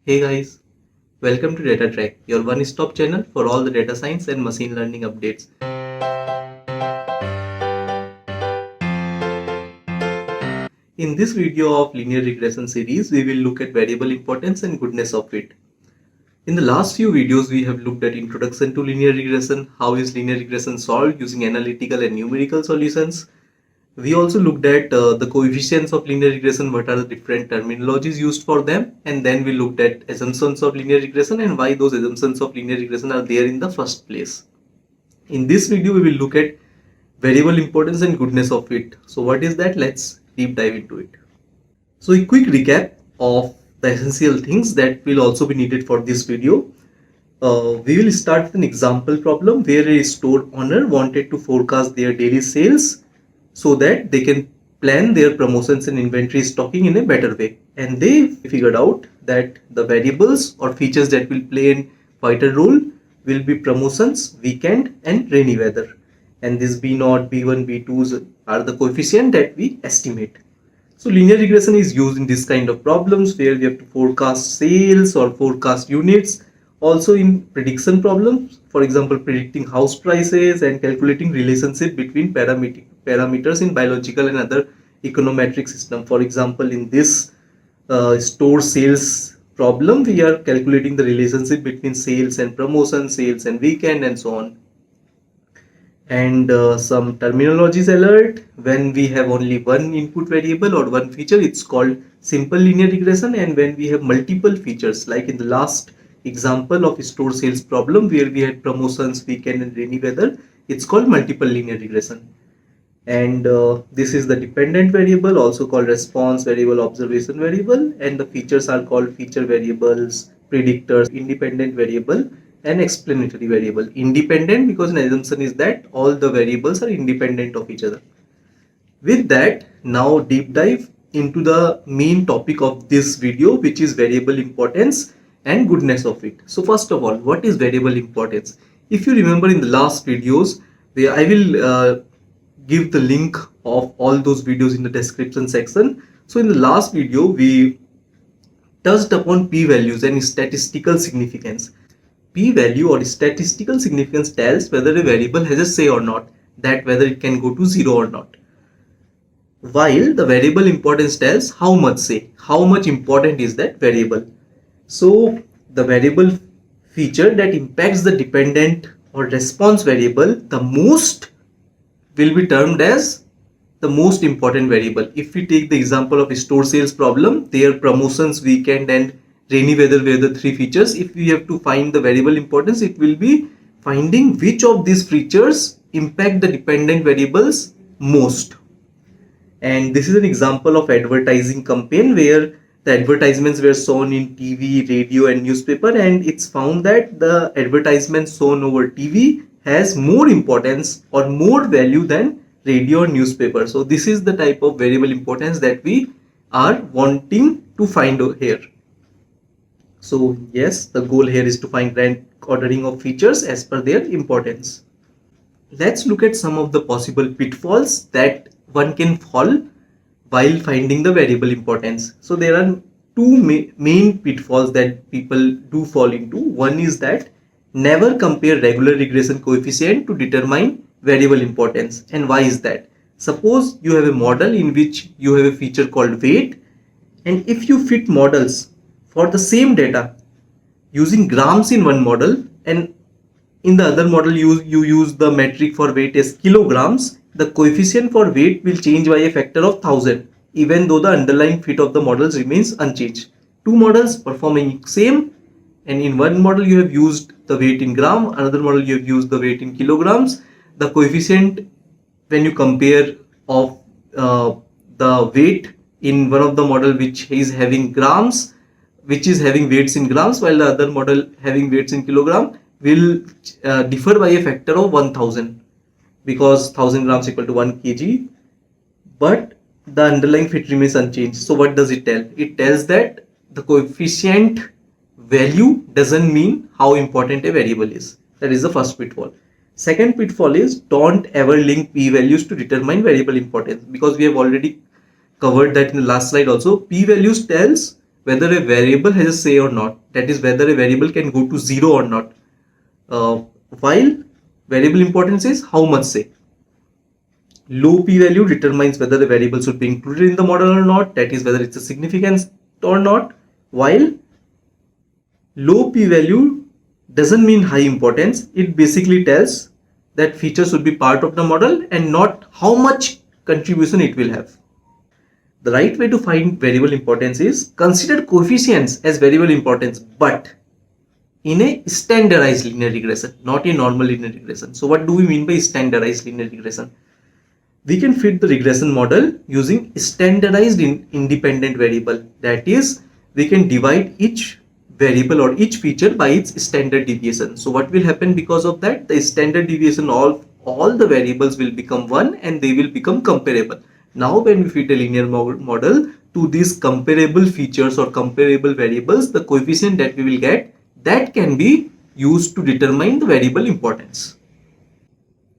Hey guys, welcome to Data Track, your one-stop channel for all the data science and machine learning updates. In this video of linear regression series, we will look at variable importance and goodness of it. In the last few videos, we have looked at introduction to linear regression, how is linear regression solved using analytical and numerical solutions. We also looked at the coefficients of linear regression, what are the different terminologies used for them, and then we looked at assumptions of linear regression and why those assumptions of linear regression are there in the first place. In this video, we will look at variable importance and goodness of it. So what is that? Let's deep dive into it. So a quick recap of the essential things that will also be needed for this video. We will start with an example problem where a store owner wanted to forecast their daily sales so that they can plan their promotions and inventory stocking in a better way. And they figured out that the variables or features that will play a vital role will be promotions, weekend, and rainy weather. And this B0, B1, B2s are the coefficient that we estimate. So linear regression is used in this kind of problems where we have to forecast sales or forecast units. Also in prediction problems, for example, predicting house prices and calculating relationship between parameters in biological and other econometric system. For example, in this store sales problem, we are calculating the relationship between sales and promotion, sales and weekend, and so on. And some terminologies alert. When we have only one input variable or one feature, it's called simple linear regression. And when we have multiple features, like in the last example of store sales problem where we had promotions, weekend, and rainy weather, it's called multiple linear regression. And this is the dependent variable, also called response variable, observation variable, and the features are called feature variables, predictors, independent variable, and explanatory variable. Independent because an assumption is that all the variables are independent of each other. With that, now deep dive into the main topic of this video, which is variable importance and goodness of it. So first of all, what is variable importance? If you remember in the last videos, I will give the link of all those videos in the description section. So in the last video, we touched upon p-values and statistical significance. P-value or statistical significance tells whether a variable has a say or not, that whether it can go to 0 or not. While the variable importance tells how much say, how much important is that variable. So the variable feature that impacts the dependent or response variable the most will be termed as the most important variable. If we take the example of a store sales problem, their promotions, weekend, and rainy weather were the three features. If we have to find the variable importance, it will be finding which of these features impact the dependent variables most. And this is an example of advertising campaign where the advertisements were shown in TV, radio, and newspaper, and it's found that the advertisements shown over TV has more importance or more value than radio or newspaper. So this is the type of variable importance that we are wanting to find here. So yes, the goal here is to find rank ordering of features as per their importance. Let's look at some of the possible pitfalls that one can fall while finding the variable importance. So there are two main pitfalls that people do fall into. One is that never compare regular regression coefficient to determine variable importance. And why is that? Suppose you have a model in which you have a feature called weight, and if you fit models for the same data using grams in one model and in the other model you use the metric for weight as kilograms, the coefficient for weight will change by a factor of 1000 even though the underlying fit of the models remains unchanged. Two models performing same, and in one model you have used the weight in gram, another model you have used the weight in kilograms. The coefficient when you compare of the weight in one of the model which is having grams, which is having weights in grams, while the other model having weights in kilogram, will differ by a factor of 1000 because 1000 grams equal to 1 kg, but the underlying fit remains unchanged. So what does it tell? It tells that the coefficient value doesn't mean how important a variable is. That is the first pitfall. Second pitfall is don't ever link p-values to determine variable importance, because we have already covered that in the last slide also. P-values tells whether a variable has a say or not. That is, whether a variable can go to 0 or not. While variable importance is how much say. Low p-value determines whether the variable should be included in the model or not. That is, whether it's a significance or not. While low p-value doesn't mean high importance. It basically tells that feature should be part of the model and not how much contribution it will have. The right way to find variable importance is consider coefficients as variable importance, but in a standardized linear regression, not a normal linear regression. So what do we mean by standardized linear regression? We can fit the regression model using standardized independent variable. That is, we can divide each variable or each feature by its standard deviation. So what will happen because of that? The standard deviation of all the variables will become 1 and they will become comparable. Now when we fit a linear model to these comparable features or comparable variables, the coefficient that we will get, that can be used to determine the variable importance.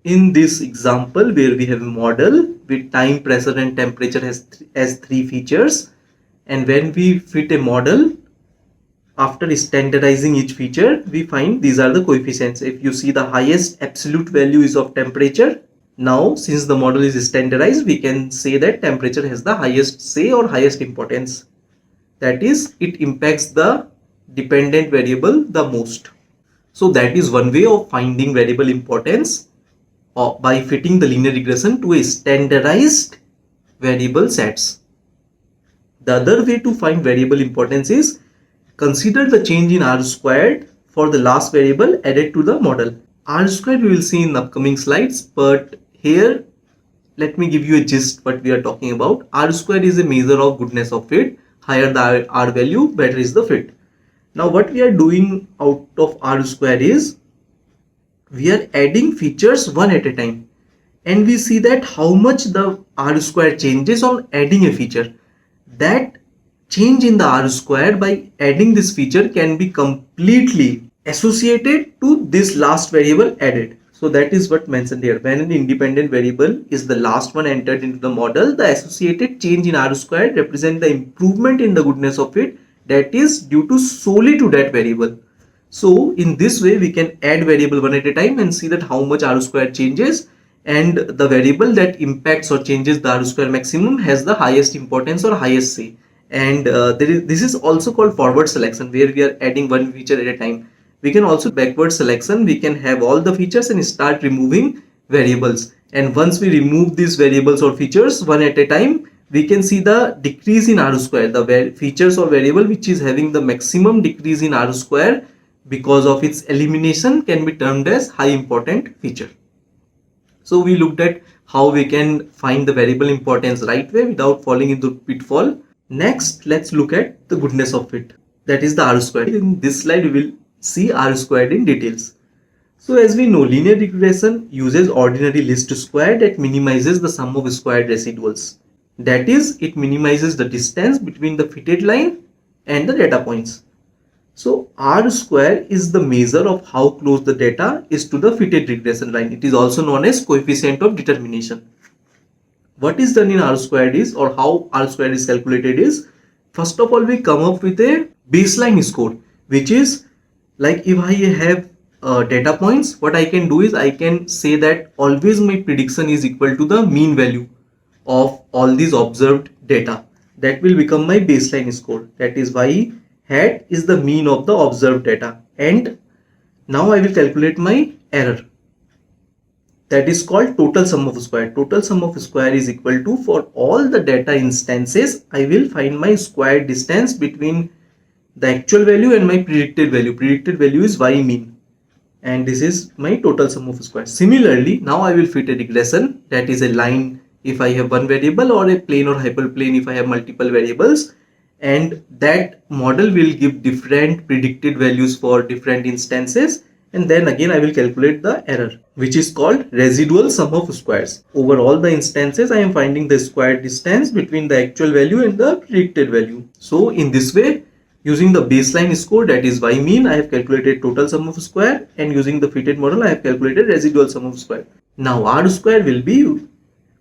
In this example, where we have a model with time, pressure and temperature as 3 features, and when we fit a model, after standardizing each feature, we find these are the coefficients. If you see, the highest absolute value is of temperature. Now, since the model is standardized, we can say that temperature has the highest say or highest importance. That is, it impacts the dependent variable the most. So that is one way of finding variable importance by fitting the linear regression to a standardized variable sets. The other way to find variable importance is consider the change in R squared for the last variable added to the model. R squared we will see in upcoming slides, but here let me give you a gist what we are talking about. R squared is a measure of goodness of fit. Higher the R value, better is the fit. Now what we are doing out of R squared is we are adding features one at a time, and we see that how much the R square changes on adding a feature. That change in the R square by adding this feature can be completely associated to this last variable added. So that is what mentioned here. When an independent variable is the last one entered into the model, the associated change in R square represent the improvement in the goodness of it that is due to solely to that variable. So in this way, we can add variable one at a time and see that how much R square changes, and the variable that impacts or changes the R square maximum has the highest importance or highest say. And this is also called forward selection, where we are adding one feature at a time. We can also backward selection. We can have all the features and start removing variables. And once we remove these variables or features one at a time, we can see the decrease in R square. The features or variable which is having the maximum decrease in R square because of its elimination can be termed as high important feature. So we looked at how we can find the variable importance right way without falling into pitfall. Next, let's look at the goodness of fit. That is the R squared. In this slide, we will see R squared in details. So as we know, linear regression uses ordinary least square that minimizes the sum of squared residuals. That is, it minimizes the distance between the fitted line and the data points. So R square is the measure of how close the data is to the fitted regression line. It is also known as coefficient of determination. What is done in R squared is, or how R squared is calculated is, first of all, we come up with a baseline score, which is like if I have data points, what I can do is I can say that always my prediction is equal to the mean value of all these observed data. That will become my baseline score. That is y hat is the mean of the observed data, and now I will calculate my error. That is called total sum of square. Total sum of square is equal to, for all the data instances, I will find my square distance between the actual value and my predicted value. Predicted value is y mean, and this is my total sum of square. Similarly, now I will fit a regression, that is a line if I have one variable, or a plane or hyperplane if I have multiple variables, and that model will give different predicted values for different instances, and then again I will calculate the error, which is called residual sum of squares. Over all the instances, I am finding the square distance between the actual value and the predicted value. So in this way, using the baseline score, that is y mean, I have calculated total sum of square, and using the fitted model, I have calculated residual sum of square. Now R square will be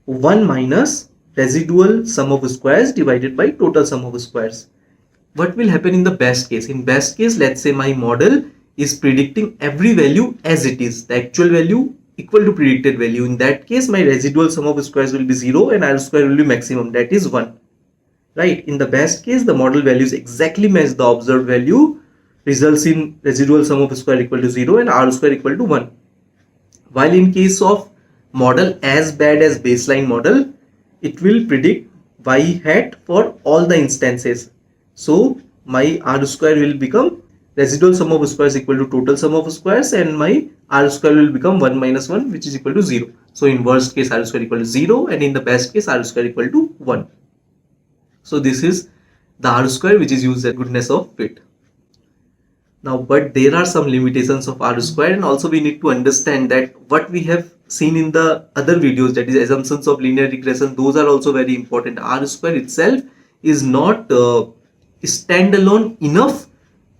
1 minus residual sum of squares divided by total sum of squares. what will happen in the best case? In best case, let's say my model is predicting every value as it is, the actual value equal to predicted value. In that case, my residual sum of squares will be 0 and R square will be maximum, that is 1. Right? In the best case, the model values exactly match the observed value, results in residual sum of square equal to 0 and R square equal to 1. While in case of model as bad as baseline model, it will predict y hat for all the instances. So my R square will become residual sum of squares equal to total sum of squares, and my R square will become 1 minus 1, which is equal to 0. So in worst case, R square equal to 0, and in the best case, R square equal to 1. So this is the R square which is used as goodness of fit. Now, but there are some limitations of R square, and also we need to understand that what we have seen in the other videos, that is assumptions of linear regression, those are also very important. R square itself is not standalone enough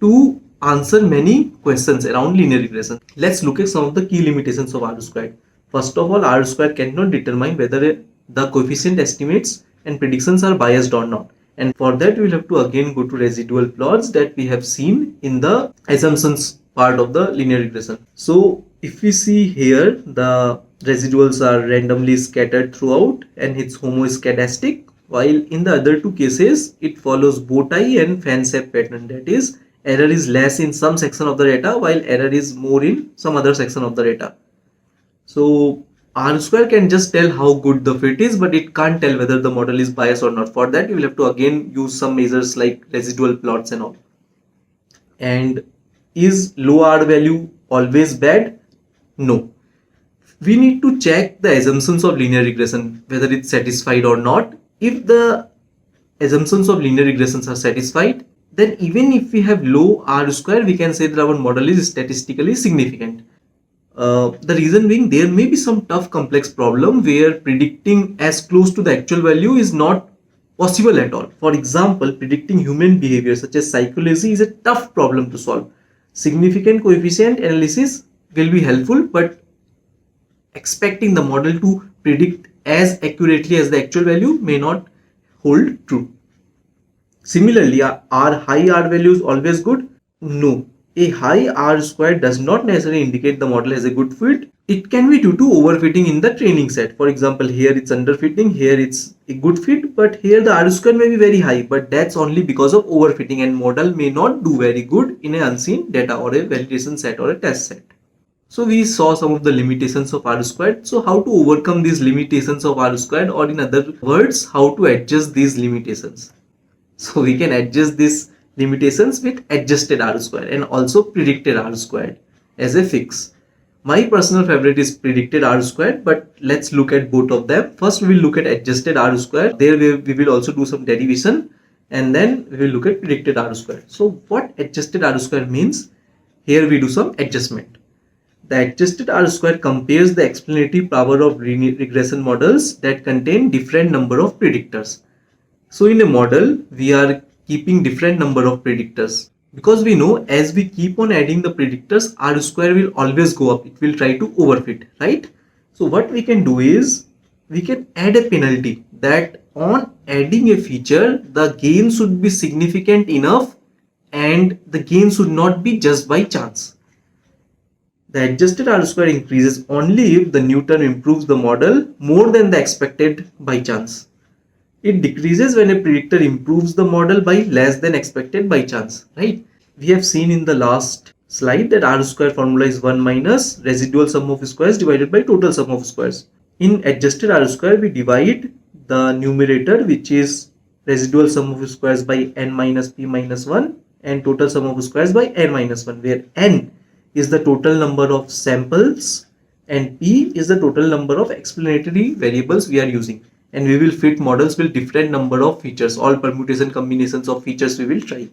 to answer many questions around linear regression. Let's look at some of the key limitations of R square. First of all, R square cannot determine whether the coefficient estimates and predictions are biased or not. And for that, we will have to again go to residual plots that we have seen in the assumptions part of the linear regression. So if we see here, the residuals are randomly scattered throughout and it's homoscedastic, while in the other two cases, it follows bow tie and fan shape pattern. That is, error is less in some section of the data while error is more in some other section of the data. So R square can just tell how good the fit is, but it can't tell whether the model is biased or not. For that, you will have to again use some measures like residual plots and all. And is low R value always bad? No. We need to check the assumptions of linear regression, whether it's satisfied or not. If the assumptions of linear regressions are satisfied, then even if we have low R square, we can say that our model is statistically significant. The reason being, there may be some tough complex problem where predicting as close to the actual value is not possible at all. For example, predicting human behavior such as psychology is a tough problem to solve. Significant coefficient analysis will be helpful, but expecting the model to predict as accurately as the actual value may not hold true. Similarly, are high R values always good? No. A high R square does not necessarily indicate the model has a good fit. It can be due to overfitting in the training set. For example, here it's underfitting, here it's a good fit, but here the R square may be very high, but that's only because of overfitting, and model may not do very good in an unseen data or a validation set or a test set. So we saw some of the limitations of R squared. So how to overcome these limitations of R squared, or in other words, how to adjust these limitations. So we can adjust these limitations with adjusted R square and also predicted R squared as a fix. My personal favorite is predicted R squared, but let's look at both of them. First, we will look at adjusted R squared. There we will also do some derivation, and then we will look at predicted R squared. So what adjusted R squared means? Here we do some adjustment. The adjusted R squared compares the explanatory power of regression models that contain different number of predictors. So in a model, we are keeping different number of predictors, because we know as we keep on adding the predictors, R square will always go up. It will try to overfit, right? So what we can do is we can add a penalty that on adding a feature, the gain should be significant enough and the gain should not be just by chance. The adjusted R square increases only if the new term improves the model more than the expected by chance. It decreases when a predictor improves the model by less than expected by chance, right? We have seen in the last slide that R square formula is 1 minus residual sum of squares divided by total sum of squares. In adjusted R square, we divide the numerator, which is residual sum of squares, by n minus p minus 1 and total sum of squares by n minus 1, where n is the total number of samples and p is the total number of explanatory variables we are using. And we will fit models with different number of features, all permutation combinations of features we will try.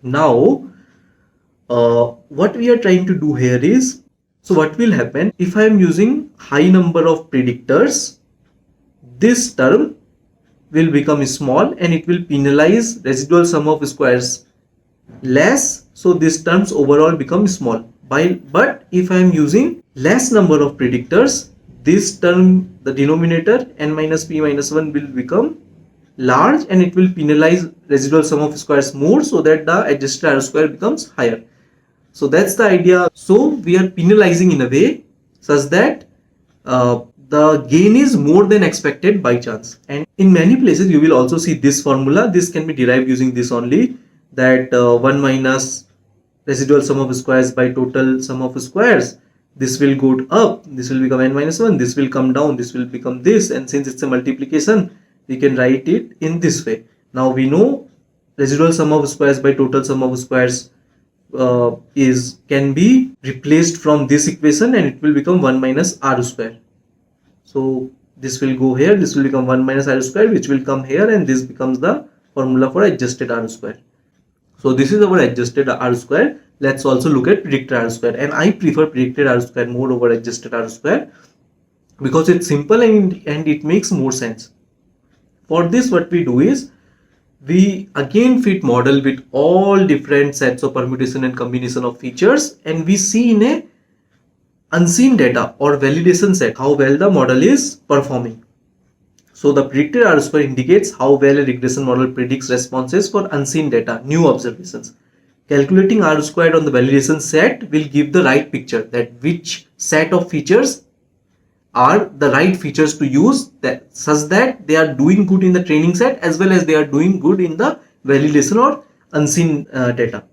Now, what we are trying to do here is, so what will happen if I am using high number of predictors, this term will become small and it will penalize residual sum of squares less, so these terms overall become small. But if I am using less number of predictors, this term, the denominator n minus p minus 1, will become large and it will penalize residual sum of squares more, so that the adjusted R square becomes higher. So that's the idea. So we are penalizing in a way such that the gain is more than expected by chance. And in many places you will also see this formula. This can be derived using this only, that 1 minus residual sum of squares by total sum of squares. This will go up, this will become n minus 1, this will come down, this will become this, and since it's a multiplication, we can write it in this way. Now we know residual sum of squares by total sum of squares can be replaced from this equation, and it will become 1 minus r square. So this will go here, this will become 1 minus r square, which will come here, and this becomes the formula for adjusted r square. So this is our adjusted r square. Let's also look at predicted r square, and I prefer predicted r square more over adjusted r square because it's simple and it makes more sense. For this, what we do is we again fit model with all different sets of permutation and combination of features, and we see in a unseen data or validation set how well the model is performing. So the predicted R square indicates how well a regression model predicts responses for unseen data, new observations. Calculating R squared on the validation set will give the right picture, that which set of features are the right features to use, that such that they are doing good in the training set as well as they are doing good in the validation or unseen data.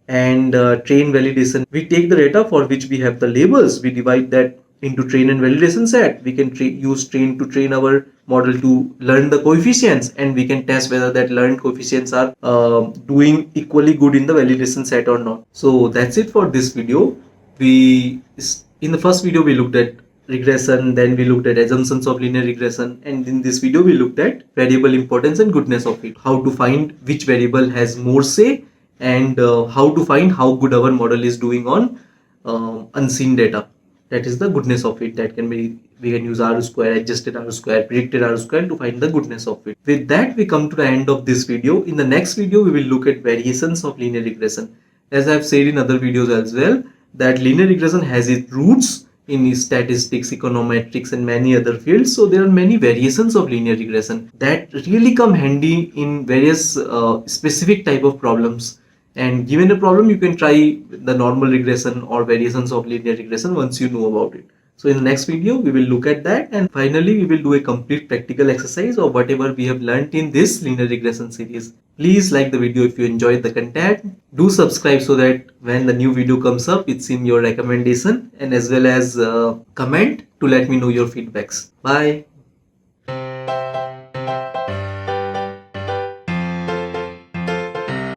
And train validation, we take the data for which we have the labels, we divide that into train and validation set. We can use train to train our model to learn the coefficients, and we can test whether that learned coefficients are doing equally good in the validation set or not. So that's it for this video. In the first video we looked at regression, then we looked at assumptions of linear regression, and in this video we looked at variable importance and goodness of it, how to find which variable has more say, and how to find how good our model is doing on unseen data. That is the goodness of it. That can be, we can use R square, adjusted R square, predicted R square to find the goodness of it. With that, we come to the end of this video. In the next video, we will look at variations of linear regression. As I have said in other videos as well, that linear regression has its roots in statistics, econometrics, and many other fields. So there are many variations of linear regression that really come handy in various specific type of problems. And given a problem, you can try the normal regression or variations of linear regression once you know about it. So in the next video, we will look at that, and finally we will do a complete practical exercise of whatever we have learned in this linear regression series. Please like the video if you enjoyed the content. Do subscribe so that when the new video comes up, it's in your recommendation, and as well as comment to let me know your feedbacks. Bye.